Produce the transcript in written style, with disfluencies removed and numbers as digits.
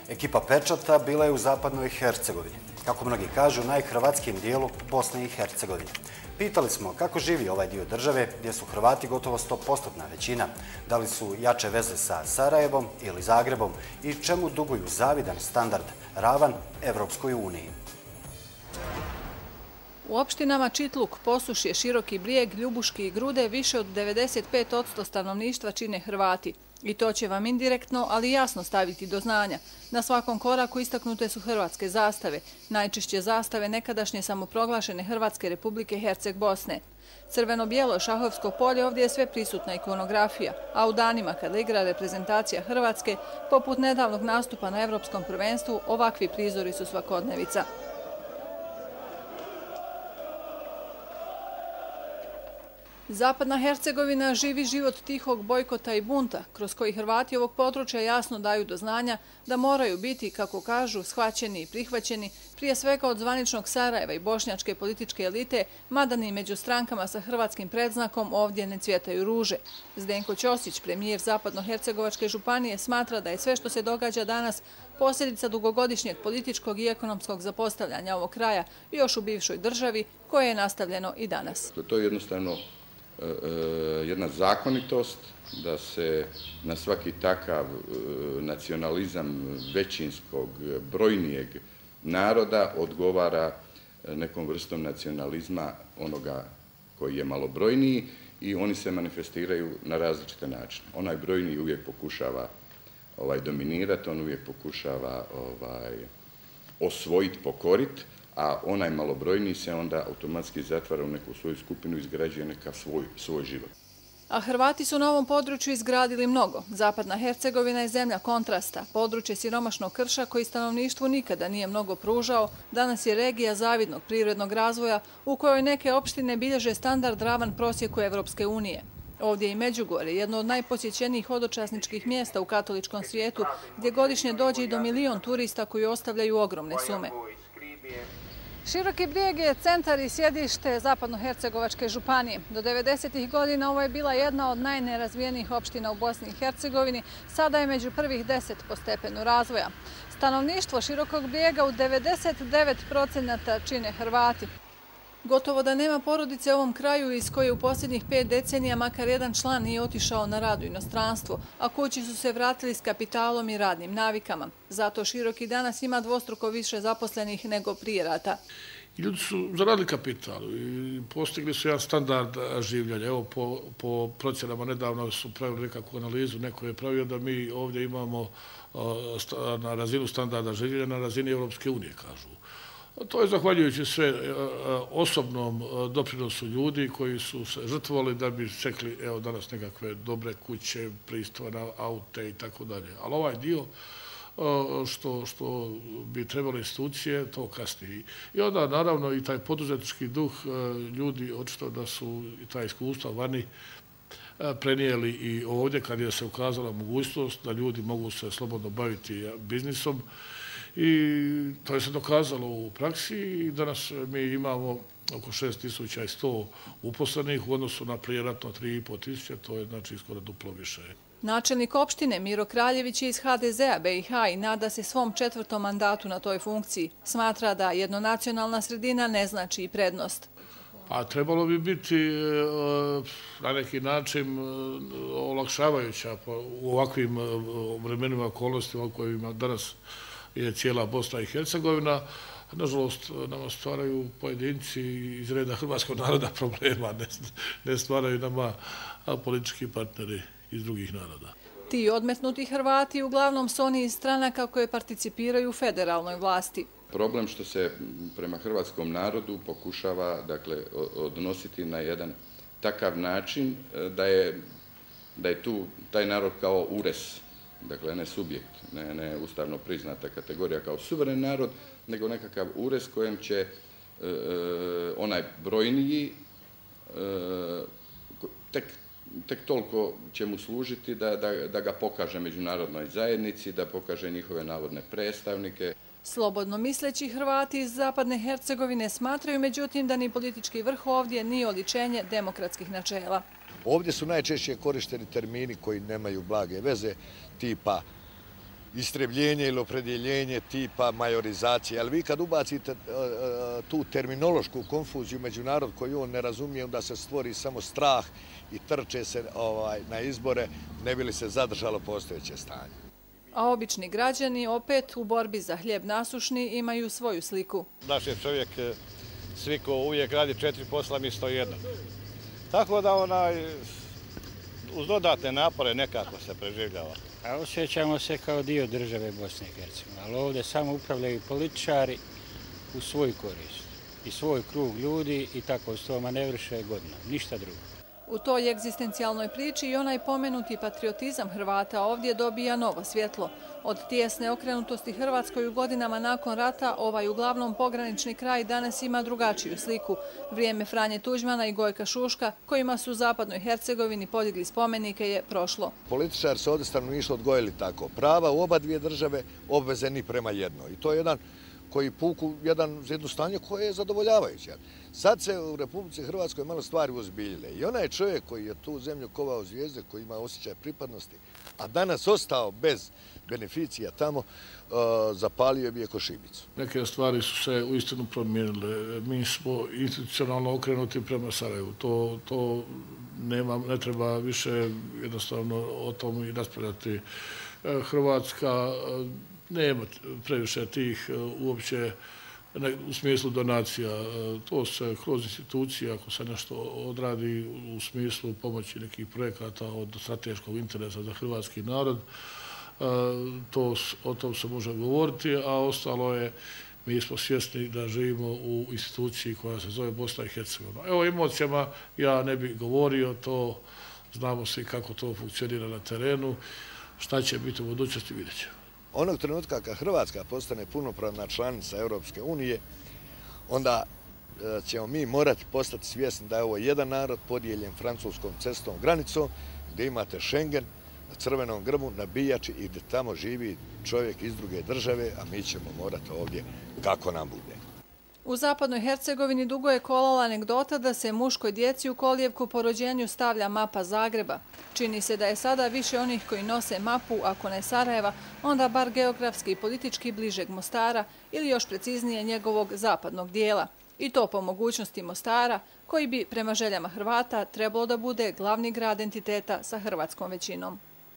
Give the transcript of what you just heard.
Ekipa Pečata bila je u zapadnoj Hercegovini, kako mnogi kažu, najhrvatskim dijelu Bosne i Hercegovine. Pitali smo kako živi ovaj dio države gdje su Hrvati gotovo 100% većina, da li su jače veze sa Sarajevom ili Zagrebom i čemu duguju zavidan standard ravan Evropskoj uniji. U opštinama Čitluk, Posušje, Široki Brijeg, Ljubuški i Grude više od 95% stanovništva čine Hrvati. I to će vam indirektno, ali jasno staviti do znanja. Na svakom koraku istaknute su hrvatske zastave, najčešće zastave nekadašnje samoproglašene Hrvatske republike Herceg-Bosne. Crveno-bijelo šahovsko polje ovdje je sve prisutna ikonografija, a u danima kada igra reprezentacija Hrvatske, poput nedavnog nastupa na Evropskom prvenstvu, ovakvi prizori su svakodnevica. Zapadna Hercegovina živi život tihog bojkota i bunta, kroz koji Hrvati ovog područja jasno daju do znanja da moraju biti, kako kažu, shvaćeni i prihvaćeni, prije svega od zvaničnog Sarajeva i bošnjačke političke elite, mada ni među strankama sa hrvatskim predznakom ovdje ne cvjetaju ruže. Zdenko Ćosić, premijer Zapadno-Hercegovačke županije, smatra da je sve što se događa danas posljedica dugogodišnjeg političkog i ekonomskog zapostavljanja ovog kraja još u bivšoj državi, koje je nastavljeno i danas. To je jednostavno jedna zakonitost da se na svaki takav nacionalizam većinskog, brojnijeg naroda odgovara nekom vrstom nacionalizma onoga koji je malobrojniji i oni se manifestiraju na različite načine. Onaj brojniji uvijek pokušava dominirati, on uvijek pokušava osvojiti, pokoriti, a onaj malobrojniji se onda automatski zatvara u neku svoju skupinu i izgrađuje nekav svoj život. A Hrvati su na ovom području izgradili mnogo. Zapadna Hercegovina je zemlja kontrasta, područje siromašnog krša koji stanovništvu nikada nije mnogo pružao. Danas je regija zavidnog prirodnog razvoja u kojoj neke opštine bilježe standard ravan prosjeku Evropske unije. Ovdje je i Međugorje, jedno od najposjećenijih hodočasničkih mjesta u katoličkom svijetu, gdje godišnje dođe i do 1 milion turista koji ostavljaju ogromne sume. Široki Brijeg je centar i sjedište Zapadno-Hercegovačke županije. Do 90. godina ovo je bila jedna od najnerazvijenijih opština u Bosni i Hercegovini, sada je među prvih 10 po stepenu razvoja. Stanovništvo Širokog Brijega u 99% čine Hrvati. Gotovo da nema porodice u ovom kraju iz koje u posljednjih 5 decenija makar jedan član nije otišao na rad u inostranstvo, a kući su se vratili s kapitalom i radnim navikama. Zato Široki danas ima dvostruko više zaposlenih nego prije rata. Ljudi su zaradili kapital i postigli su jedan standard življenja. Evo, po procjenama nedavno su pravili nekakvu analizu, neko je pravio da mi ovdje imamo na razinu standarda življenja na razini Evropske unije, kažu. To je zahvaljujući sve osobnom doprinosu ljudi koji su se žrtvovali da bi stekli danas nekakve dobre kuće, pristojne aute i tako dalje. Ali ovaj dio što bi trebali institucije, to kasnije. I onda naravno i taj poduzetnički duh ljudi, očito da su i ta iskustva vani prenijeli i ovdje kad je se ukazala mogućnost da ljudi mogu se slobodno baviti biznisom. I to je se dokazalo u praksi i danas mi imamo oko 6100 uposlenih u odnosu na prijeratno 3500, to je znači skoro duplo više. Načelnik opštine Miro Kraljević je iz HDZ-a BiH i nada se svom 4. mandatu na toj funkciji. Smatra da jednonacionalna sredina ne znači i prednost. A trebalo bi biti na neki način olakšavajuća u ovakvim vremenima, okolnostima u kojima danas je cijela Bosna i Hercegovina. Nažalost, nama stvaraju pojedinci iz reda hrvatskog naroda problema, ne stvaraju nama politički partneri iz drugih naroda. Ti odmetnuti Hrvati uglavnom su oni iz stranaka koje participiraju u federalnoj vlasti. Problem što se prema hrvatskom narodu pokušava odnositi na jedan takav način da je tu taj narod kao ures, dakle ne subjekt, ne ustavno priznata kategorija kao suveren narod, nego nekakav ures kojem će onaj brojniji tek toliko će mu služiti da ga pokaže međunarodnoj zajednici, da pokaže njihove navodne predstavnike. Slobodno misleći Hrvati iz Zapadne Hercegovine smatraju međutim da ni politički vrh ovdje nije oličenje demokratskih načela. Ovdje su najčešće korišteni termini koji nemaju blage veze, tipa istrebljenje ili opredjeljenje tipa majorizacije. Ali vi kad ubacite tu terminološku konfuziju među narod koju on ne razumije, onda se stvori samo strah i trče se na izbore, ne bi li se zadržalo postojeće stanje. A obični građani opet u borbi za hljeb nasušni imaju svoju sliku. Naš je čovjek svi ko uvijek radi 4 posla mjesto jednog. Tako da uz dodatne napore nekako se preživljava. Osjećamo se kao dio države Bosne i Hercegovine, ali ovdje samo upravljaju političari u svoj korist i svoj krug ljudi i tako s toma ne vrše godina, ništa drugo. U toj egzistencijalnoj priči i onaj pomenuti patriotizam Hrvata ovdje dobija novo svjetlo. Od tijesne okrenutosti Hrvatskoj u godinama nakon rata, ovaj uglavnom pogranični kraj danas ima drugačiju sliku. Vrijeme Franje Tuđmana i Gojka Šuška, kojima su u zapadnoj Hercegovini podigli spomenike, je prošlo. Političari su ovdje stanovništvo odgojili tako. Prava u oba dvije države, obveze ni prema jednoj. I to je jedan koji puku jedno stanje koje je zadovoljavajuće. Sad se u Republici Hrvatskoj malo stvari uzbiljile i onaj čovjek koji je tu zemlju kovao zvijezde, koji ima osjećaj pripadnosti, a danas ostao bez beneficija tamo, zapalio bi je ko šibicu. Neke stvari su se uistinu promijenile. Mi smo institucionalno okrenuti prema Sarajevu. To ne treba više jednostavno o tom i raspravljati. Hrvatska nema previše tih uopće u smislu donacija. To se kroz institucije, ako se nešto odradi u smislu pomoći nekih projekata od strateškog interesa za hrvatski narod, o tom se može govoriti, a ostalo je, mi smo svjesni da živimo u instituciji koja se zove Bosna i Hercegovina. Evo, emocijama ja ne bih govorio, to znamo svi kako to funkcionira na terenu. Šta će biti u budućnosti, vidjet ćemo. Onog trenutka kad Hrvatska postane punopravna članica Europske unije, onda ćemo mi morati postati svjesni da je ovo jedan narod podijeljen francuskom cestom granicom, gdje imate Schengen na crvenom grbu, na Bijači i gdje tamo živi čovjek iz druge države, a mi ćemo morati ovdje kako nam bude. U zapadnoj Hercegovini dugo je kolala anegdota da se muškoj djeci u kolijevku po rođenju stavlja mapa Zagreba. Čini se da je sada više onih koji nose mapu, ako ne Sarajeva, onda bar geografski i politički bližeg Mostara ili još preciznije njegovog zapadnog dijela. I to po mogućnosti Mostara, koji bi prema željama Hrvata trebalo da bude glavni grad entiteta sa hrvatskom većinom.